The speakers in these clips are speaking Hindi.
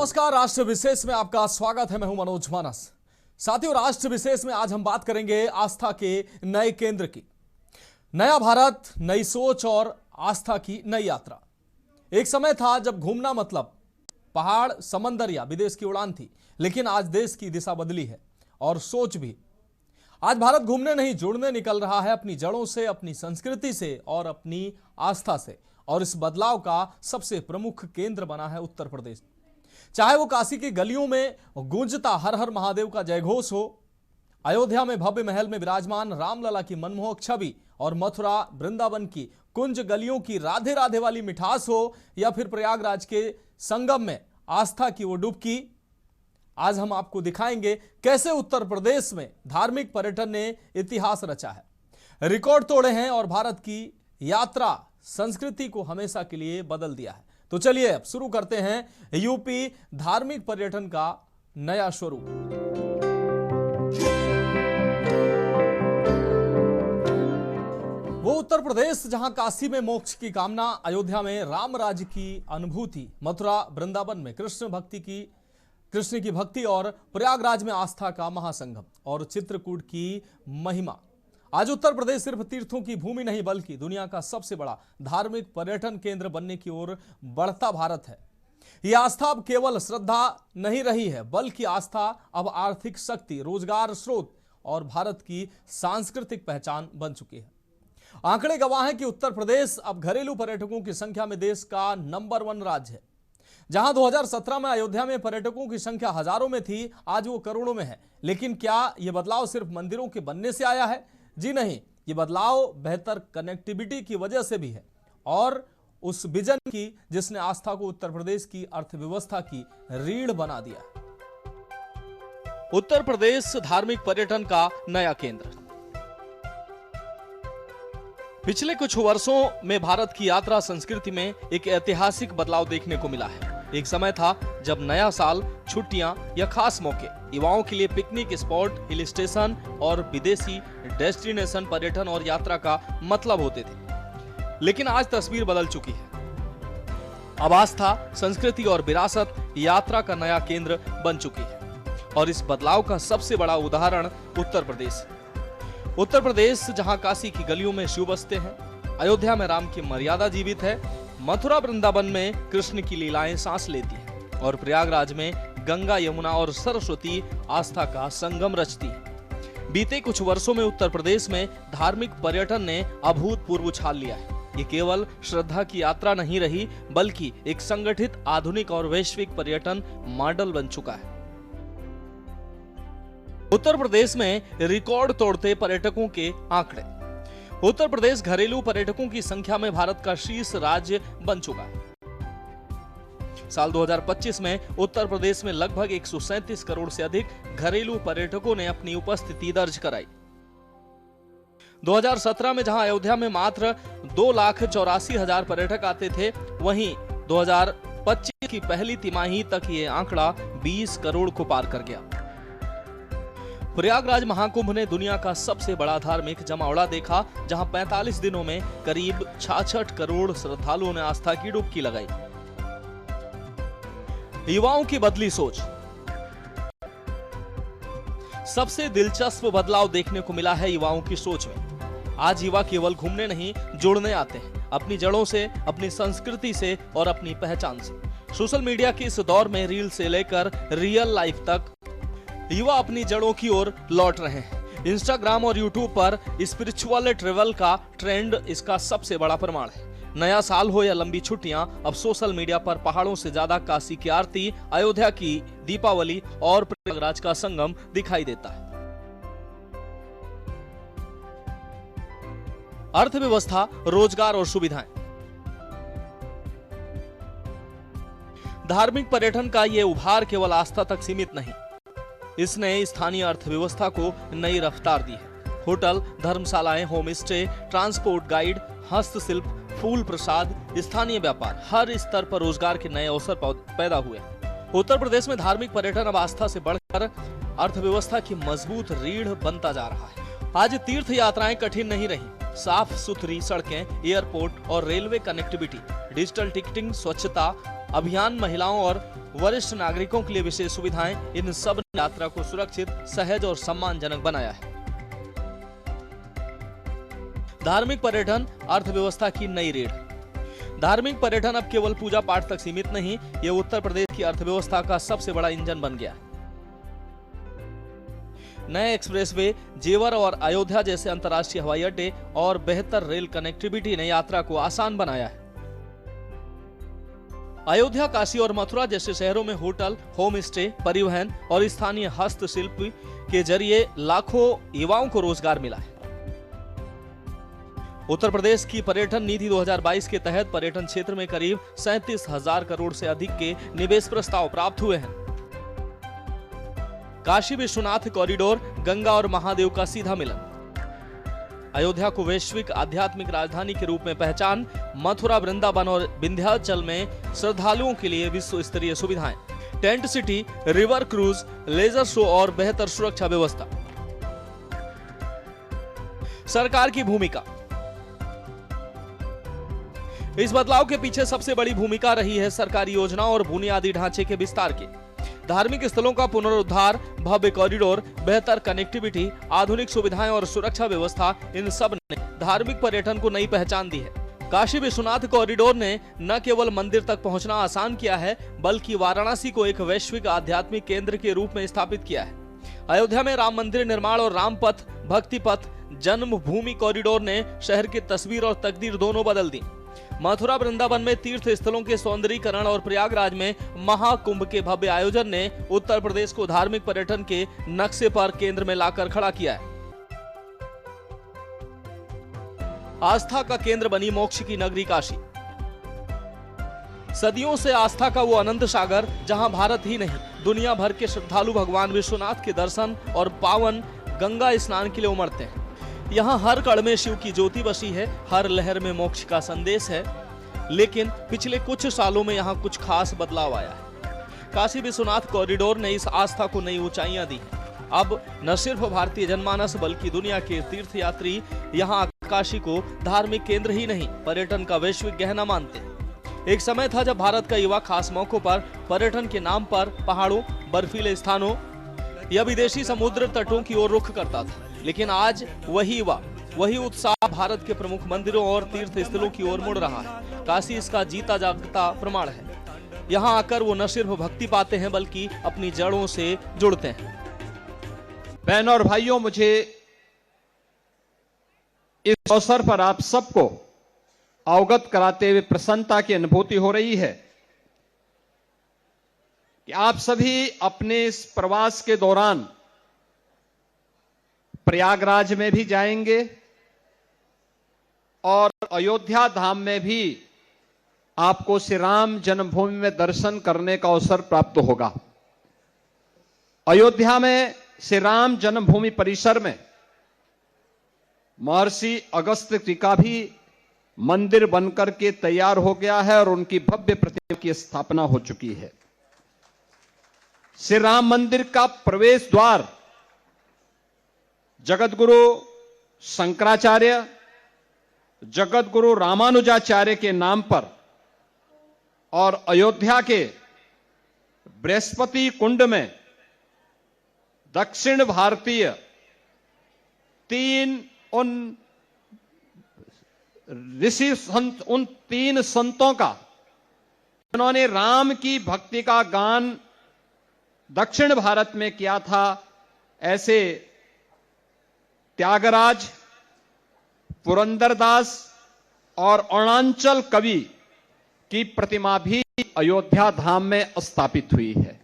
नमस्कार, राष्ट्र विशेष में आपका स्वागत है। मैं हूं मनोज मानस। साथियों, राष्ट्र विशेष में आज हम बात करेंगे आस्था के नए केंद्र की। नया भारत, नई सोच और आस्था की नई यात्रा। एक समय था जब घूमना मतलब पहाड़, समंदर या विदेश की उड़ान थी, लेकिन आज देश की दिशा बदली है और सोच भी। आज भारत घूमने नहीं, जुड़ने निकल रहा है, अपनी जड़ों से, अपनी संस्कृति से और अपनी आस्था से। और इस बदलाव का सबसे प्रमुख केंद्र बना है उत्तर प्रदेश। चाहे वो काशी की गलियों में गूंजता हर हर महादेव का जयघोष हो, अयोध्या में भव्य महल में विराजमान रामलला की मनमोहक छवि, और मथुरा वृंदावन की कुंज गलियों की राधे राधे वाली मिठास हो, या फिर प्रयागराज के संगम में आस्था की वो डुबकी। आज हम आपको दिखाएंगे कैसे उत्तर प्रदेश में धार्मिक पर्यटन ने इतिहास रचा है, रिकॉर्ड तोड़े हैं और भारत की यात्रा संस्कृति को हमेशा के लिए बदल दिया है। तो चलिए अब शुरू करते हैं यूपी धार्मिक पर्यटन का नया स्वरूप। वो उत्तर प्रदेश जहां काशी में मोक्ष की कामना, अयोध्या में राम राज्य की अनुभूति, मथुरा वृंदावन में कृष्ण की भक्ति और प्रयागराज में आस्था का महासंगम और चित्रकूट की महिमा। आज उत्तर प्रदेश सिर्फ तीर्थों की भूमि नहीं, बल्कि दुनिया का सबसे बड़ा धार्मिक पर्यटन केंद्र बनने की ओर बढ़ता भारत है। यह आस्था अब केवल श्रद्धा नहीं रही है, बल्कि आस्था अब आर्थिक शक्ति, रोजगार स्रोत और भारत की सांस्कृतिक पहचान बन चुकी है। आंकड़े गवाह हैं कि उत्तर प्रदेश अब घरेलू पर्यटकों की संख्या में देश का नंबर 1 राज्य है। जहां 2017 में अयोध्या में पर्यटकों की संख्या हजारों में थी, आज वो करोड़ों में है। लेकिन क्या यह बदलाव सिर्फ मंदिरों के बनने से आया है? जी नहीं, ये बदलाव बेहतर कनेक्टिविटी की वजह से भी है, और उस विजन की जिसने आस्था को उत्तर प्रदेश की अर्थव्यवस्था की रीढ़ बना दिया। उत्तर प्रदेश धार्मिक पर्यटन का नया केंद्र। पिछले कुछ वर्षों में भारत की यात्रा संस्कृति में एक ऐतिहासिक बदलाव देखने को मिला है। एक समय था जब नया साल, छुट्टियां या खास मौके युवाओं के लिए पिकनिक स्पॉट, हिल स्टेशन और विदेशी डेस्टिनेशन पर्यटन और यात्रा का मतलब होते थे। लेकिन आज तस्वीर बदल चुकी है। अब आस्था, संस्कृति और विरासत यात्रा का नया केंद्र बन चुकी है, और इस बदलाव का सबसे बड़ा उदाहरण उत्तर प्रदेश। उत्तर प्रदेश जहां काशी की गलियों में शिव बसते हैं, अयोध्या में राम की मर्यादा जीवित है, मथुरा वृंदावन में कृष्ण की लीलाएं सांस लेती हैं, और प्रयागराज में गंगा, यमुना और सरस्वती आस्था का संगम रचती है। बीते कुछ वर्षों में उत्तर प्रदेश में धार्मिक पर्यटन ने अभूतपूर्व उछाल लिया है। ये केवल श्रद्धा की यात्रा नहीं रही, बल्कि एक संगठित, आधुनिक और वैश्विक पर्यटन मॉडल बन चुका है। उत्तर प्रदेश में रिकॉर्ड तोड़ते पर्यटकों के आंकड़े। उत्तर प्रदेश घरेलू पर्यटकों की संख्या में भारत का शीर्ष राज्य बन चुका है। साल 2025 में उत्तर प्रदेश में लगभग 137 करोड़ से अधिक घरेलू पर्यटकों ने अपनी उपस्थिति दर्ज कराई। 2017 में जहां अयोध्या में मात्र 2,84,000 पर्यटक आते थे, वहीं 2025 की पहली तिमाही तक ये आंकड़ा 20 करोड़ को पार कर गया। प्रयागराज महाकुंभ ने दुनिया का सबसे बड़ा धार्मिक जमावड़ा देखा, जहां 45 दिनों में करीब 66 करोड़ श्रद्धालुओं ने आस्था की डुबकी लगाई। युवाओं की बदली सोच। सबसे दिलचस्प बदलाव देखने को मिला है युवाओं की सोच में। आज युवा केवल घूमने नहीं, जुड़ने आते हैं, अपनी जड़ों से, अपनी संस्कृति से और अपनी पहचान से। सोशल मीडिया के इस दौर में रील से लेकर रियल लाइफ तक युवा अपनी जड़ों की ओर लौट रहे हैं। इंस्टाग्राम और यूट्यूब पर स्पिरिचुअल ट्रेवल का ट्रेंड इसका सबसे बड़ा प्रमाण है। नया साल हो या लंबी छुट्टियां, अब सोशल मीडिया पर पहाड़ों से ज्यादा काशी की आरती, अयोध्या की दीपावली और प्रयागराज का संगम दिखाई देता है। अर्थव्यवस्था, रोजगार और सुविधाएं। धार्मिक पर्यटन का ये उभार केवल आस्था तक सीमित नहीं, इसने स्थानीय अर्थव्यवस्था को नई रफ्तार दी है। होटल, धर्मशालाएं, होम स्टे, ट्रांसपोर्ट गाइड, हस्तशिल्प, फूल प्रसाद, स्थानीय व्यापार, हर स्तर पर रोजगार के नए अवसर पैदा हुए। उत्तर प्रदेश में धार्मिक पर्यटन अब आस्था से बढ़कर अर्थव्यवस्था की मजबूत रीढ़ बनता जा रहा है। आज तीर्थ यात्राएं कठिन नहीं रही। साफ सुथरी सड़कें, एयरपोर्ट और रेलवे कनेक्टिविटी, डिजिटल टिकटिंग, स्वच्छता अभियान, महिलाओं और वरिष्ठ नागरिकों के लिए विशेष सुविधाएं, इन सब ने यात्रा को सुरक्षित, सहज और सम्मानजनक बनाया है। धार्मिक पर्यटन, अर्थव्यवस्था की नई रीढ़। धार्मिक पर्यटन अब केवल पूजा पाठ तक सीमित नहीं, ये उत्तर प्रदेश की अर्थव्यवस्था का सबसे बड़ा इंजन बन गया। नए एक्सप्रेसवे, जेवर और अयोध्या जैसे अंतर्राष्ट्रीय हवाई अड्डे और बेहतर रेल कनेक्टिविटी ने यात्रा को आसान बनाया है। अयोध्या, काशी और मथुरा जैसे शहरों में होटल, होम स्टे, परिवहन और स्थानीय हस्तशिल्प के जरिए लाखों युवाओं को रोजगार मिला है। उत्तर प्रदेश की पर्यटन नीति 2022 के तहत पर्यटन क्षेत्र में करीब 37,000 करोड़ से अधिक के निवेश प्रस्ताव प्राप्त हुए हैं। काशी विश्वनाथ कॉरिडोर, गंगा और महादेव का सीधा मिलन। अयोध्या को वैश्विक आध्यात्मिक राजधानी के रूप में पहचान। मथुरा, वृंदावन और विंध्याचल में श्रद्धालुओं के लिए विश्व स्तरीय सुविधाएं। Tent city, river cruise, laser show और बेहतर सुरक्षा व्यवस्था। सरकार की भूमिका। इस बदलाव के पीछे सबसे बड़ी भूमिका रही है सरकारी योजनाओं और बुनियादी ढांचे के विस्तार की। धार्मिक स्थलों का पुनरुद्धार, भव्य कॉरिडोर, बेहतर कनेक्टिविटी, आधुनिक सुविधाएं और सुरक्षा व्यवस्था, इन सब ने धार्मिक पर्यटन को नई पहचान दी है। काशी विश्वनाथ कॉरिडोर ने न केवल मंदिर तक पहुंचना आसान किया है, बल्कि वाराणसी को एक वैश्विक आध्यात्मिक केंद्र के रूप में स्थापित किया है। अयोध्या में राम मंदिर निर्माण और राम पथ, भक्ति पथ, जन्मभूमि कॉरिडोर ने शहर की तस्वीर और तकदीर दोनों बदल दी। मथुरा, वृंदावन में तीर्थ स्थलों के सौंदर्यीकरण और प्रयागराज में महाकुंभ के भव्य आयोजन ने उत्तर प्रदेश को धार्मिक पर्यटन के नक्शे पर केंद्र में लाकर खड़ा किया है। आस्था का केंद्र बनी मोक्ष की नगरी काशी। सदियों से आस्था का वो अनंत सागर, जहां भारत ही नहीं, दुनिया भर के श्रद्धालु भगवान विश्वनाथ के दर्शन और पावन गंगा स्नान के लिए उमड़ते हैं। यहाँ हर कण में शिव की ज्योति बसी है, हर लहर में मोक्ष का संदेश है। लेकिन पिछले कुछ सालों में यहाँ कुछ खास बदलाव आया है। काशी विश्वनाथ कॉरिडोर ने इस आस्था को नई ऊंचाइयां दी हैं। अब न सिर्फ भारतीय जनमानस बल्कि दुनिया के तीर्थयात्री यहाँ काशी को धार्मिक केंद्र ही नहीं, पर्यटन का वैश्विक गहना मानते हैं। एक समय था जब भारत का युवा खास मौकों पर पर्यटन के नाम पर पहाड़ों, बर्फीले स्थानों या विदेशी समुद्र तटों की ओर रुख करता था। लेकिन आज वही उत्साह भारत के प्रमुख मंदिरों और तीर्थ स्थलों की ओर मुड़ रहा है। काशी इसका जीता जागता प्रमाण है। यहाँ आकर वो न सिर्फ भक्ति पाते हैं बल्कि अपनी जड़ों से जुड़ते हैं। बहनों और भाइयों, मुझे इस अवसर पर आप सबको अवगत कराते हुए प्रसन्नता की अनुभूति हो रही है कि आप सभी अपने इस प्रवास के दौरान प्रयागराज में भी जाएंगे और अयोध्या धाम में भी आपको श्री राम जन्मभूमि में दर्शन करने का अवसर प्राप्त होगा। अयोध्या में श्री राम जन्मभूमि परिसर में महर्षि अगस्त्य जी का भी मंदिर बनकर के तैयार हो गया है और उनकी भव्य प्रतिमा की स्थापना हो चुकी है। श्री राम मंदिर का प्रवेश द्वार जगतगुरु शंकराचार्य, जगतगुरु रामानुजाचार्य के नाम पर और अयोध्या के बृहस्पति कुंड में दक्षिण भारतीय उन तीन संतों का, जिन्होंने राम की भक्ति का गान दक्षिण भारत में किया था, ऐसे त्यागराज, पुरंदरदास और अरुणाचल कवि की प्रतिमा भी अयोध्या धाम में स्थापित हुई है।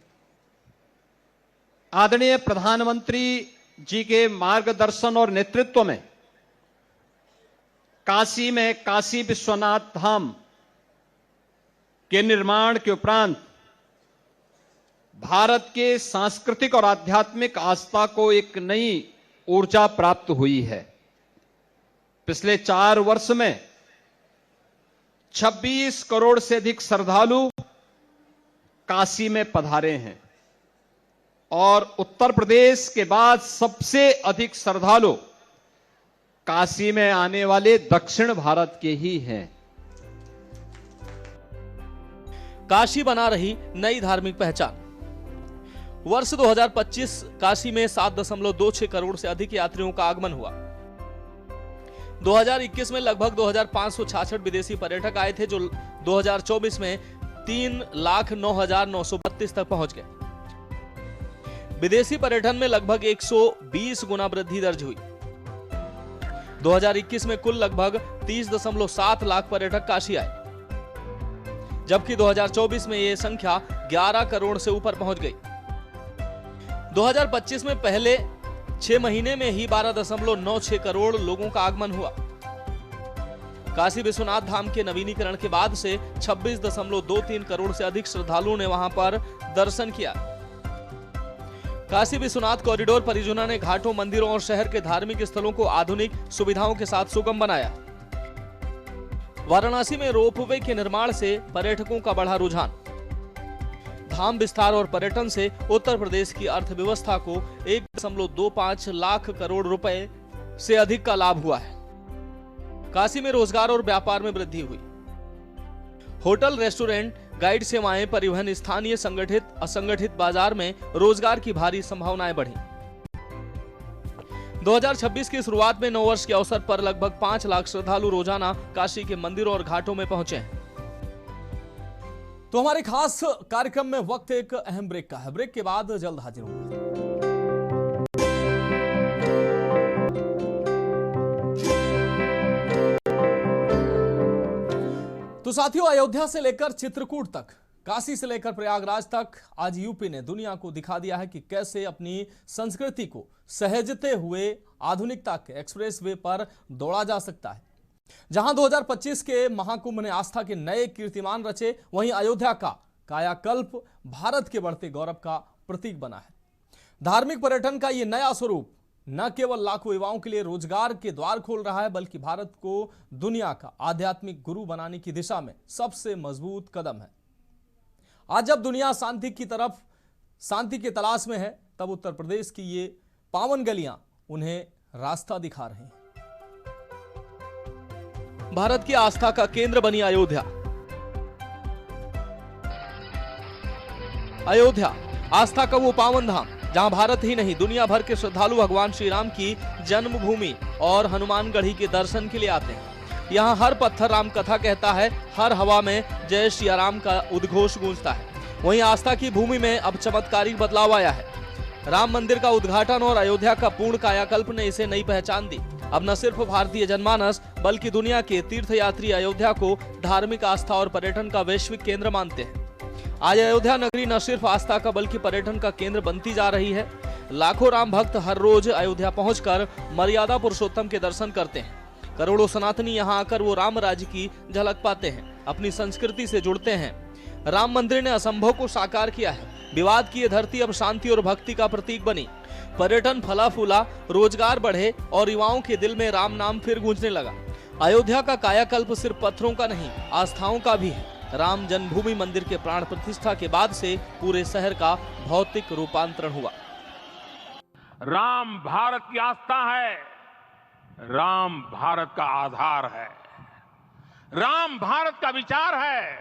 आदरणीय प्रधानमंत्री जी के मार्गदर्शन और नेतृत्व में काशी में काशी विश्वनाथ धाम के निर्माण के उपरांत भारत के सांस्कृतिक और आध्यात्मिक आस्था को एक नई ऊर्जा प्राप्त हुई है। पिछले 4 वर्ष में 26 करोड़ से अधिक श्रद्धालु काशी में पधारे हैं और उत्तर प्रदेश के बाद सबसे अधिक श्रद्धालु काशी में आने वाले दक्षिण भारत के ही हैं। काशी बना रही नई धार्मिक पहचान। वर्ष 2025 काशी में 7.26 करोड़ से अधिक यात्रियों का आगमन हुआ। 2021 में लगभग 2566 विदेशी पर्यटक आए थे, जो 2024 में 3,09,932 तक पहुंच गए। विदेशी पर्यटन में लगभग 120 गुना वृद्धि दर्ज हुई। 2021 में कुल लगभग 30.7 लाख पर्यटक काशी आए, जबकि 2024 में यह संख्या 11 करोड़ से ऊपर पहुंच गई। 2025 में पहले 6 महीने में ही 12.96 करोड़ लोगों का आगमन हुआ। काशी विश्वनाथ धाम के नवीनीकरण के बाद से 26.23 करोड़ से अधिक श्रद्धालुओं ने वहां पर दर्शन किया। काशी विश्वनाथ कॉरिडोर परियोजना ने घाटों, मंदिरों और शहर के धार्मिक स्थलों को आधुनिक सुविधाओं के साथ सुगम बनाया। वाराणसी में रोपवे के निर्माण से पर्यटकों का बढ़ा रुझान। धाम विस्तार और पर्यटन से उत्तर प्रदेश की अर्थव्यवस्था को 1.25 लाख करोड़ रुपए से अधिक का लाभ हुआ है। काशी में रोजगार और व्यापार में वृद्धि हुई। होटल, रेस्टोरेंट, गाइड सेवाएं, परिवहन, स्थानीय संगठित असंगठित बाजार में रोजगार की भारी संभावनाएं बढ़ी। 2026 की शुरुआत में नववर्ष के अवसर पर लगभग 5 लाख श्रद्धालु रोजाना काशी के मंदिरों और घाटों में पहुंचे हैं। तो हमारे खास कार्यक्रम में वक्त एक अहम ब्रेक का है। ब्रेक के बाद जल्द हाजिर होंगे। तो साथियों, अयोध्या से लेकर चित्रकूट तक, काशी से लेकर प्रयागराज तक आज यूपी ने दुनिया को दिखा दिया है कि कैसे अपनी संस्कृति को सहेजते हुए आधुनिकता के एक्सप्रेस वे पर दौड़ा जा सकता है। जहां 2025 के महाकुंभ ने आस्था के नए कीर्तिमान रचे, वहीं अयोध्या का कायाकल्प भारत के बढ़ते गौरव का प्रतीक बना है। धार्मिक पर्यटन का यह नया स्वरूप न केवल लाखों युवाओं के लिए रोजगार के द्वार खोल रहा है, बल्कि भारत को दुनिया का आध्यात्मिक गुरु बनाने की दिशा में सबसे मजबूत कदम है। आज जब दुनिया शांति की तलाश में है, तब उत्तर प्रदेश की ये पावन गलियां उन्हें रास्ता दिखा रही हैं। भारत की आस्था का केंद्र बनी अयोध्या। अयोध्या आस्था का वो पावन धाम जहां भारत ही नहीं, दुनिया भर के श्रद्धालु भगवान श्री राम की जन्मभूमि और हनुमानगढ़ी के दर्शन के लिए आते हैं। यहाँ हर पत्थर राम कथा कहता है, हर हवा में जय श्री राम का उद्घोष गूंजता है। वहीं आस्था की भूमि में अब चमत्कारिक बदलाव आया है। राम मंदिर का उद्घाटन और अयोध्या का पूर्ण कायाकल्प ने इसे नई पहचान दी। अब न सिर्फ भारतीय जनमानस बल्कि दुनिया के तीर्थयात्री अयोध्या को धार्मिक आस्था और पर्यटन का वैश्विक केंद्र मानते हैं। आज अयोध्या नगरी न सिर्फ आस्था का बल्कि पर्यटन का केंद्र बनती जा रही है। लाखों राम भक्त हर रोज अयोध्या पहुंचकर मर्यादा पुरुषोत्तम के दर्शन करते हैं। करोड़ों सनातनी यहां आकर वो राम राज्य की झलक पाते हैं, अपनी संस्कृति से जुड़ते हैं। राम मंदिर ने असंभव को साकार किया है। विवाद की ये धरती अब शांति और भक्ति का प्रतीक बनी। पर्यटन फला फूला, रोजगार बढ़े और युवाओं के दिल में राम नाम फिर गूंजने लगा। अयोध्या का कायाकल्प सिर्फ पत्थरों का नहीं, आस्थाओं का भी है। राम जन्मभूमि मंदिर के प्राण प्रतिष्ठा के बाद से पूरे शहर का भौतिक रूपांतरण हुआ। राम भारत की आस्था है, राम भारत का आधार है, राम भारत का विचार है,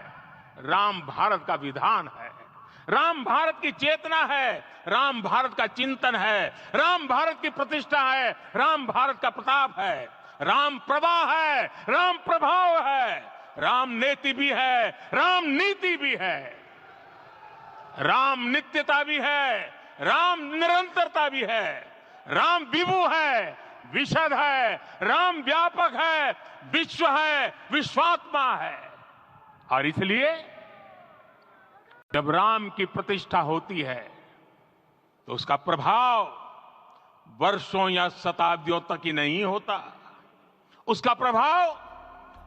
राम भारत का विधान है, राम भारत की चेतना है, राम भारत का चिंतन है, राम भारत की प्रतिष्ठा है, राम भारत का प्रताप है, राम प्रवाह है, राम प्रभाव है, राम नेति भी है, राम नीति भी है, राम नित्यता भी है, राम निरंतरता भी है, राम विभु है, विशद है, राम व्यापक है, विश्व है, विश्वात्मा है। और इसलिए जब राम की प्रतिष्ठा होती है तो उसका प्रभाव वर्षों या शताब्दियों तक ही नहीं होता, उसका प्रभाव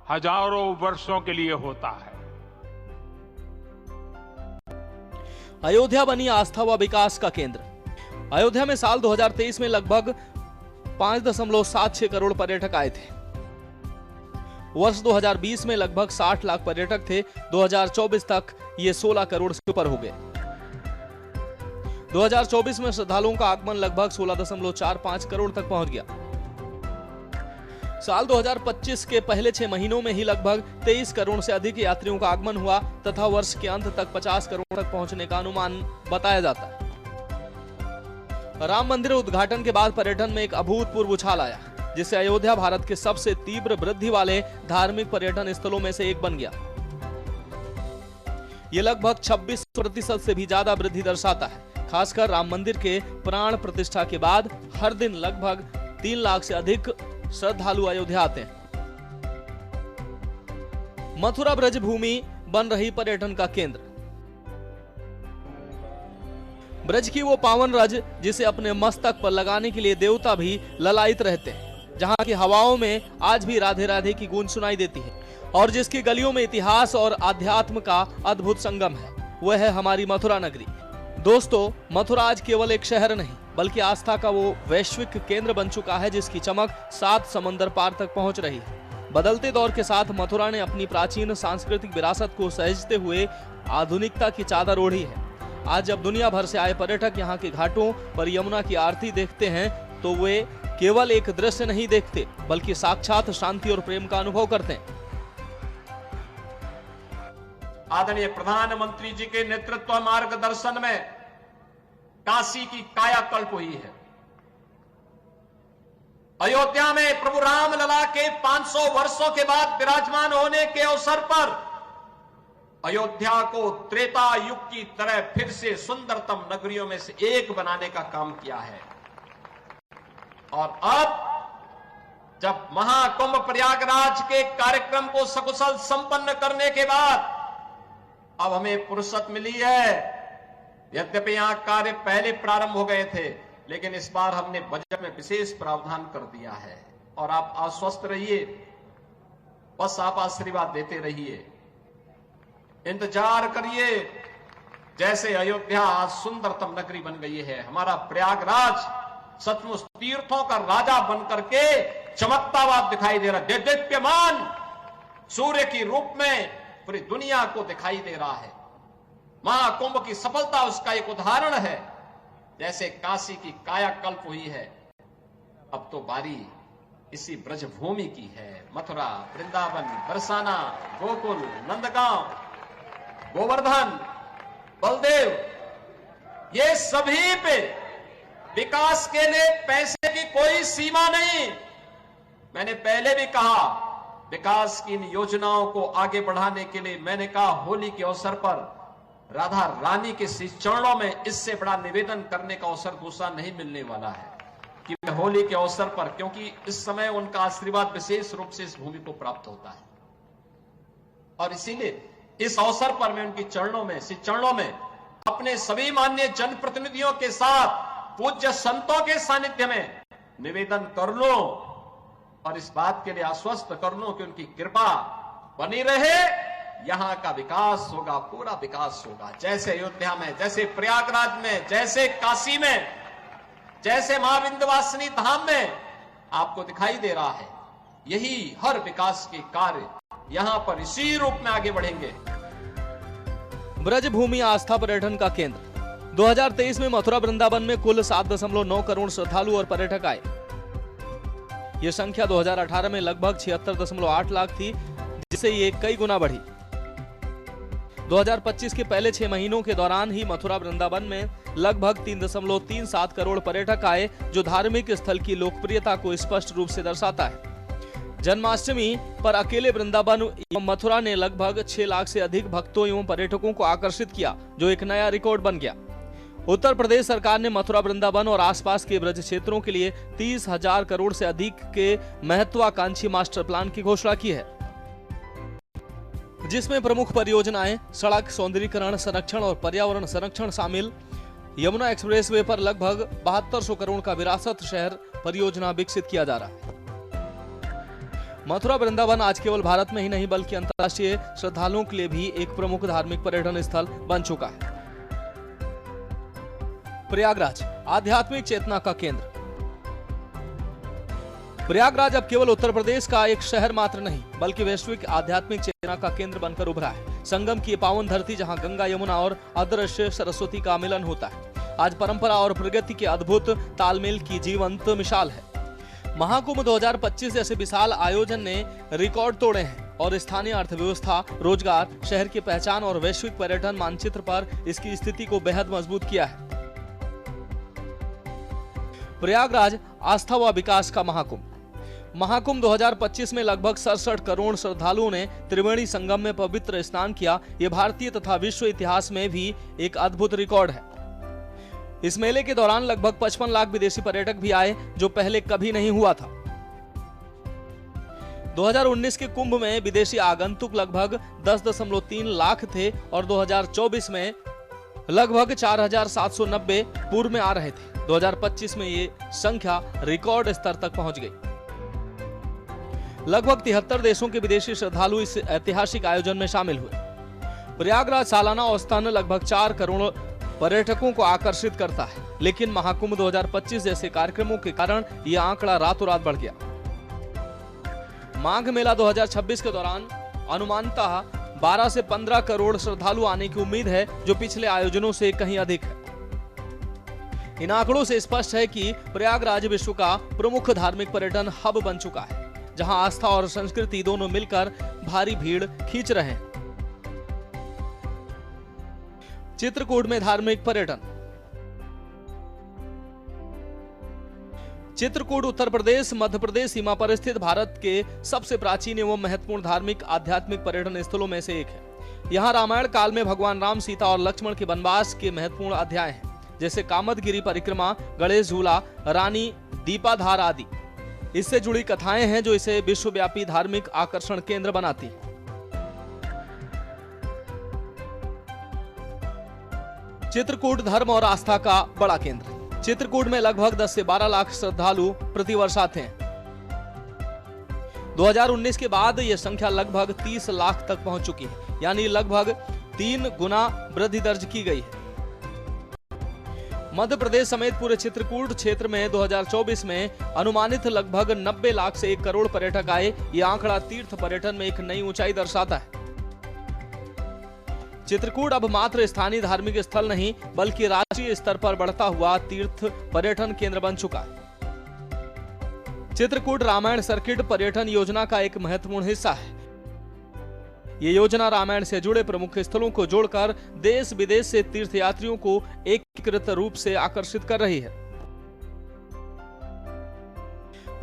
हजारों वर्षों के लिए होता है। अयोध्या बनी आस्था व विकास का केंद्र। अयोध्या में साल 2023 में लगभग 5.76 करोड़ पर्यटक आए थे। वर्ष 2020 में लगभग 60 लाख पर्यटक थे। 2024 तक ये 16 करोड़ से ऊपर हो गए। 2024 में श्रद्धालुओं का आगमन लगभग 16.45 करोड़ तक पहुंच गया। साल 2025 के पहले 6 महीनों में ही लगभग 23 करोड़ से अधिक यात्रियों का आगमन हुआ तथा वर्ष के अंत तक 50 करोड़ तक पहुंचने का अनुमान बताया जाता है। राम मंदिर उद्घाटन के बाद पर्यटन में एक अभूतपूर्व उछाल आया, जिससे अयोध्या भारत के सबसे तीव्र वृद्धि वाले धार्मिक पर्यटन स्थलों में से एक बन गया। ये लगभग 26% से भी ज्यादा वृद्धि दर्शाता है। खासकर राम मंदिर के प्राण प्रतिष्ठा के बाद हर दिन लगभग 3 लाख से अधिक श्रद्धालु अयोध्या आते हैं। मथुरा ब्रज भूमि बन रही पर्यटन का केंद्र। ब्रज की वो पावन रज जिसे अपने मस्तक पर लगाने के लिए देवता भी ललायित रहते हैं, जहां की हवाओं में आज भी राधे राधे की गूंज सुनाई देती है और जिसकी गलियों में इतिहास और आध्यात्म का अद्भुत संगम है, वह है हमारी मथुरा नगरी। दोस्तों, मथुरा आज केवल एक शहर नहीं बल्कि आस्था का वो वैश्विक केंद्र बन चुका है जिसकी चमक 7 समंदर पार तक पहुंच रही है। बदलते दौर के साथ मथुरा ने अपनी प्राचीन सांस्कृतिक विरासत को सहेजते हुए आधुनिकता की चादर ओढ़ी है। आज जब दुनिया भर से आए पर्यटक यहाँ के घाटों पर यमुना की आरती देखते हैं तो वे केवल एक दृश्य नहीं देखते बल्कि साक्षात शांति और प्रेम का अनुभव करते हैं। आदरणीय प्रधानमंत्री जी के नेतृत्व मार्गदर्शन में काशी की कायाकल्प हुई है। अयोध्या में प्रभु राम लला के 500 वर्षों के बाद विराजमान होने के अवसर पर अयोध्या को त्रेता युग की तरह फिर से सुंदरतम नगरियों में से एक बनाने का काम किया है। और अब जब महाकुंभ प्रयागराज के कार्यक्रम को सकुशल संपन्न करने के बाद अब हमें फुर्सत मिली है। यद्यपि यहां कार्य पहले प्रारंभ हो गए थे, लेकिन इस बार हमने बजट में विशेष प्रावधान कर दिया है। और आप आश्वस्त रहिए, बस आप आशीर्वाद देते रहिए, इंतजार करिए। जैसे अयोध्या आज सुंदरतम नगरी बन गई है, हमारा प्रयागराज सचमुच तीर्थों का राजा बनकर के चमकता हुआ दिखाई दे रहा है। दीप्यमान सूर्य की रूप में पूरी दुनिया को दिखाई दे रहा है। महाकुंभ की सफलता उसका एक उदाहरण है। जैसे काशी की कायाकल्प हुई है, अब तो बारी इसी ब्रजभूमि की है। मथुरा, वृंदावन, बरसाना, गोकुल, नंदगांव, गोवर्धन, बलदेव, ये सभी पे विकास के लिए पैसे की कोई सीमा नहीं। मैंने पहले भी कहा, विकास की इन योजनाओं को आगे बढ़ाने के लिए मैंने कहा होली के अवसर पर राधा रानी के चरणों में इससे बड़ा निवेदन करने का अवसर दूसरा नहीं मिलने वाला है कि होली के अवसर पर, क्योंकि इस समय उनका आशीर्वाद विशेष रूप से इस भूमि को प्राप्त होता है। और इसीलिए इस अवसर पर मैं उनकी चरणों में अपने सभी माननीय जनप्रतिनिधियों के साथ पूज्य संतों के सानिध्य में निवेदन कर लूं और इस बात के लिए आश्वस्त कर लूं कि उनकी कृपा बनी रहे। यहां का विकास होगा, पूरा विकास होगा। जैसे अयोध्या में, जैसे प्रयागराज में, जैसे काशी में, जैसे मां विंध्यवासिनी धाम में आपको दिखाई दे रहा है, यही हर विकास के कार्य यहां पर इसी रूप में आगे बढ़ेंगे। ब्रजभूमि आस्था पर्यटन का केंद्र। 2023 में मथुरा वृंदावन में कुल 7.9 करोड़ श्रद्धालु और पर्यटक आए। यह संख्या 2018 में लगभग 76.8 लाख थी, जिससे ये कई गुना बढ़ी। 2025 के पहले 6 महीनों के दौरान ही मथुरा वृंदावन में लगभग 3.37 करोड़ पर्यटक आए, जो धार्मिक स्थल की लोकप्रियता को स्पष्ट रूप से दर्शाता है। जन्माष्टमी पर अकेले वृंदावन एवं मथुरा ने लगभग 6 लाख से अधिक भक्तों एवं पर्यटकों को आकर्षित किया, जो एक नया रिकॉर्ड बन गया। उत्तर प्रदेश सरकार ने मथुरा वृंदावन और आसपास के ब्रज क्षेत्रों के लिए 30,000 करोड़ से अधिक के महत्वाकांक्षी मास्टर प्लान की घोषणा की है, जिसमें प्रमुख परियोजनाएं सड़क सौंदर्यीकरण, संरक्षण और पर्यावरण संरक्षण शामिल। यमुना एक्सप्रेसवे पर लगभग 7200 करोड़ का विरासत शहर परियोजना विकसित किया जा रहा है। मथुरा वृंदावन आज केवल भारत में ही नहीं बल्कि अंतर्राष्ट्रीय श्रद्धालुओं के लिए भी एक प्रमुख धार्मिक पर्यटन स्थल बन चुका है। प्रयागराज आध्यात्मिक चेतना का केंद्र। प्रयागराज अब केवल उत्तर प्रदेश का एक शहर मात्र नहीं बल्कि वैश्विक आध्यात्मिक चेतना का केंद्र बनकर उभरा है। संगम की पावन धरती जहां गंगा, यमुना और अदृश्य सरस्वती का मिलन होता है, आज परंपरा और प्रगति के अद्भुत तालमेल की जीवंत मिसाल है। महाकुंभ 2025 जैसे विशाल आयोजन ने रिकॉर्ड तोड़े हैं और स्थानीय अर्थव्यवस्था, रोजगार, शहर की पहचान और वैश्विक पर्यटन मानचित्र पर इसकी स्थिति को बेहद मजबूत किया है। प्रयागराज आस्था व विकास का महाकुंभ। महाकुंभ 2025 में लगभग 67 करोड़ श्रद्धालुओं ने त्रिवेणी संगम में पवित्र स्नान किया। यह भारतीय तथा विश्व इतिहास में भी एक अद्भुत रिकॉर्ड है। इस मेले के दौरान लगभग 55 लाख विदेशी पर्यटक भी आए, जो पहले कभी नहीं हुआ था। 2019 के कुंभ में विदेशी आगंतुक लगभग 10.3 लाख थे और 2024 में लगभग 4,790 पूर्व में आ रहे थे। 2025 में ये संख्या रिकॉर्ड स्तर तक पहुंच गई। लगभग 73 देशों के विदेशी श्रद्धालु इस ऐतिहासिक आयोजन में शामिल हुए। प्रयागराज सालाना औसतन लगभग 4 करोड़ पर्यटकों को आकर्षित करता है, लेकिन महाकुंभ 2025 जैसे कार्यक्रमों के कारण यह आंकड़ा रातों रात बढ़ गया। माघ मेला 2026 के दौरान अनुमानतः 12 से 15 करोड़ श्रद्धालु आने की उम्मीद है, जो पिछले आयोजनों से कहीं अधिक है। इन आंकड़ों से स्पष्ट है कि प्रयागराज विश्व का प्रमुख धार्मिक पर्यटन हब बन चुका है, जहां आस्था और संस्कृति दोनों मिलकर भारी भीड़ खींच रहे हैं। चित्रकूट में धार्मिक पर्यटन। चित्रकूट उत्तर प्रदेश मध्य प्रदेश सीमा पर स्थित भारत के सबसे प्राचीन एवं महत्वपूर्ण धार्मिक आध्यात्मिक पर्यटन स्थलों में से एक है। यहाँ रामायण काल में भगवान राम, सीता और लक्ष्मण के वनवास के महत्वपूर्ण अध्याय हैं, जैसे कामदगिरी परिक्रमा, गणेश झूला, रानी दीपाधार आदि। इससे जुड़ी कथाएं हैं जो इसे विश्वव्यापी धार्मिक आकर्षण केंद्र बनाती है। चित्रकूट धर्म और आस्था का बड़ा केंद्र। चित्रकूट में लगभग 10 से 12 लाख श्रद्धालु प्रतिवर्ष आते हैं। 2019 के बाद यह संख्या लगभग 30 लाख तक पहुंच चुकी है, यानी लगभग 3 गुना वृद्धि दर्ज की गई है। मध्य प्रदेश समेत पूरे चित्रकूट क्षेत्र में 2024 में अनुमानित लगभग 90 लाख से 1 करोड़ पर्यटक आए। यह आंकड़ा तीर्थ पर्यटन में एक नई ऊंचाई दर्शाता है। चित्रकूट अब मात्र स्थानीय धार्मिक स्थल नहीं, बल्कि राष्ट्रीय स्तर पर बढ़ता हुआ तीर्थ पर्यटन केंद्र बन चुका है। चित्रकूट रामायण सर्किट पर्यटन योजना का एक महत्वपूर्ण हिस्सा है। ये योजना रामायण से जुड़े प्रमुख स्थलों को जोड़कर देश विदेश से तीर्थयात्रियों को एकीकृत रूप से आकर्षित कर रही है।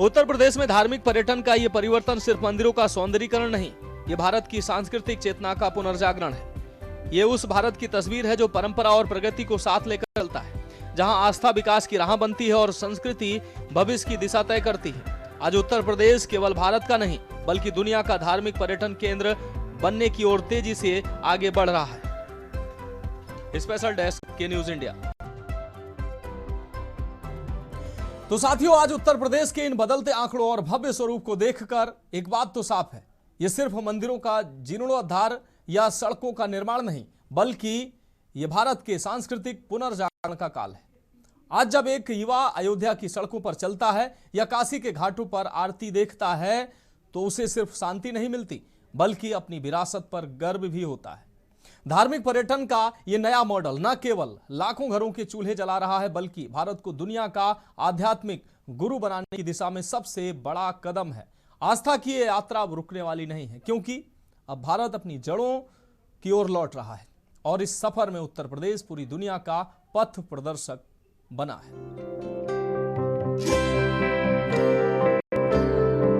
उत्तर प्रदेश में धार्मिक पर्यटन का यह परिवर्तन सिर्फ मंदिरों का सौंदर्यीकरण नहीं, ये भारत की सांस्कृतिक चेतना का पुनर्जागरण है। ये उस भारत की तस्वीर है जो परंपरा और प्रगति को साथ लेकर चलता है, जहां आस्था विकास की राह बनती है और संस्कृति भविष्य की दिशा तय करती है। आज उत्तर प्रदेश केवल भारत का नहीं, बल्कि दुनिया का धार्मिक पर्यटन केंद्र बनने की ओर तेजी से आगे बढ़ रहा है। स्पेशल डेस्क के न्यूज इंडिया। तो साथियों, आज उत्तर प्रदेश के इन बदलते आंकड़ों और भव्य स्वरूप को देखकर एक बात तो साफ है, ये सिर्फ मंदिरों का जीर्णोद्धार या सड़कों का निर्माण नहीं, बल्कि यह भारत के सांस्कृतिक पुनर्जागरण का काल है। आज जब एक युवा अयोध्या की सड़कों पर चलता है या काशी के घाटों पर आरती देखता है, तो उसे सिर्फ शांति नहीं मिलती, बल्कि अपनी विरासत पर गर्व भी होता है। धार्मिक पर्यटन का यह नया मॉडल न केवल लाखों घरों के चूल्हे जला रहा है, बल्कि भारत को दुनिया का आध्यात्मिक गुरु बनाने की दिशा में सबसे बड़ा कदम है। आस्था की यह यात्रा अब रुकने वाली नहीं है, क्योंकि अब भारत अपनी जड़ों की ओर लौट रहा है और इस सफर में उत्तर प्रदेश पूरी दुनिया का पथ प्रदर्शक बना है।